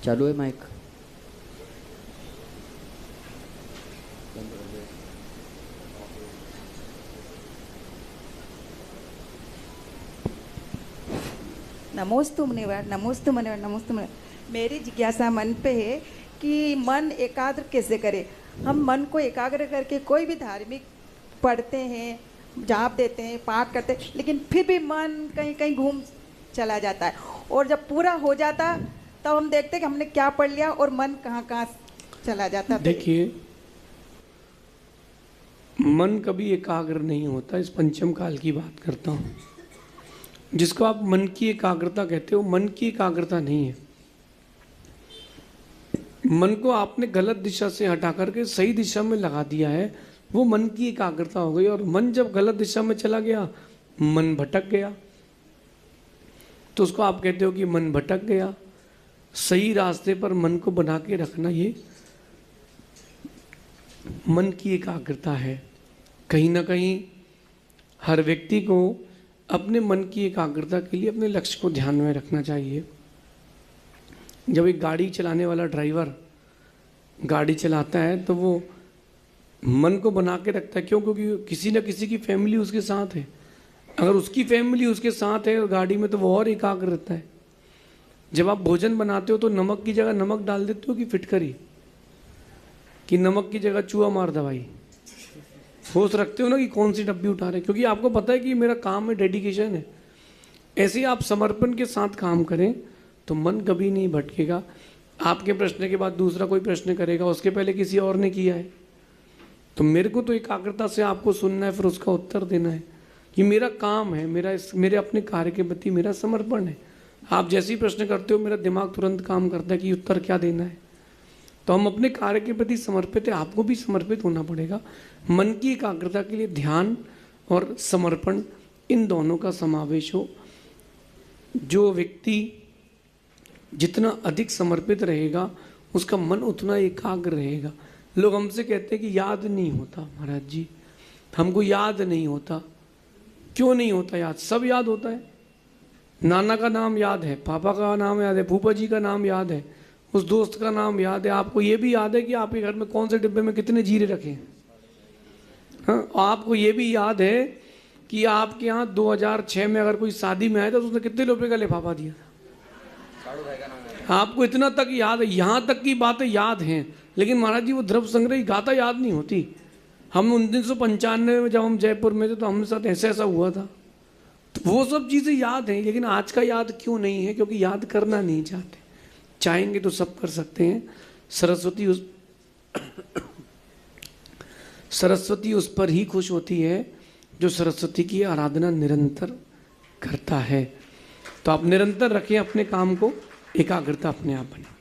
चालू है माइक? नमोस्तु मुनिवर, नमोस्तु मुनिवर, नमोस्तु मुनिवर। मेरी जिज्ञासा मन पे है कि मन एकाग्र कैसे करें। हम मन को एकाग्र करके कोई भी धार्मिक पढ़ते हैं, जाप देते हैं, पाठ करते हैं, लेकिन फिर भी मन कहीं कहीं घूम चला जाता है। और जब पूरा हो जाता तब हम देखते हैं कि हमने क्या पढ़ लिया और मन कहाँ कहाँ चला जाता। देखिए, मन कभी एकाग्र नहीं होता। इस पंचम काल की बात करता हूँ। जिसको आप मन की एकाग्रता कहते हो, मन की एकाग्रता नहीं है। मन को आपने गलत दिशा से हटा करके सही दिशा में लगा दिया है, वो मन की एकाग्रता हो गई। और मन जब गलत दिशा में चला गया, मन भटक गया, तो उसको आप कहते हो कि मन भटक गया। सही रास्ते पर मन को बना के रखना, ये मन की एकाग्रता है। कहीं ना कहीं हर व्यक्ति को अपने मन की एकाग्रता के लिए अपने लक्ष्य को ध्यान में रखना चाहिए। जब एक गाड़ी चलाने वाला ड्राइवर गाड़ी चलाता है तो वो मन को बना के रखता है। क्यों? क्योंकि किसी न किसी की फैमिली उसके साथ है। अगर उसकी फैमिली उसके साथ है गाड़ी में, तो वो और एकाग्र रहता है। जब आप भोजन बनाते हो तो नमक की जगह नमक डाल देते हो कि फिटकरी, कि नमक की जगह चूहा मार दवाई, होश रखते हो ना कि कौन सी डब्बी उठा रहे, क्योंकि आपको पता है कि मेरा काम है, डेडिकेशन है। ऐसे ही आप समर्पण के साथ काम करें तो मन कभी नहीं भटकेगा। आपके प्रश्न के बाद दूसरा कोई प्रश्न करेगा, उसके पहले किसी और ने किया है, तो मेरे को तो एकाग्रता से आपको सुनना है, फिर उसका उत्तर देना है। ये मेरा काम है, मेरे अपने कार्य के प्रति मेरा समर्पण है। आप जैसे ही प्रश्न करते हो मेरा दिमाग तुरंत काम करता है कि उत्तर क्या देना है। तो हम अपने कार्य के प्रति समर्पित है, आपको भी समर्पित होना पड़ेगा। मन की एकाग्रता के लिए ध्यान और समर्पण, इन दोनों का समावेश हो। जो व्यक्ति जितना अधिक समर्पित रहेगा उसका मन उतना एकाग्र रहेगा। लोग हमसे कहते हैं कि याद नहीं होता महाराज जी, हमको याद नहीं होता। क्यों नहीं होता याद? सब याद होता है। नाना का नाम याद है, पापा का नाम याद है, फूफा जी का नाम याद है, उस दोस्त का नाम याद है। आपको ये भी याद है कि आपके घर में कौन से डिब्बे में कितने जीरे रखे हैं। हाँ, आपको ये भी याद है कि आपके यहाँ 2006 में अगर कोई शादी में आया था तो उसने कितने रुपए का लिफाफा दिया था। आपको इतना तक याद है, यहाँ तक की बातें याद हैं। लेकिन महाराज जी वो द्रव्य संग्रह गाथा याद नहीं होती। हम 1995 में जब हम जयपुर में थे तो हमारे साथ ऐसा ऐसा हुआ था, तो वो सब चीज़ें याद हैं। लेकिन आज का याद क्यों नहीं है? क्योंकि याद करना नहीं चाहते। चाहेंगे तो सब कर सकते हैं। सरस्वती उस पर ही खुश होती है जो सरस्वती की आराधना निरंतर करता है। तो आप निरंतर रखें अपने काम को, एकाग्रता अपने आप बने।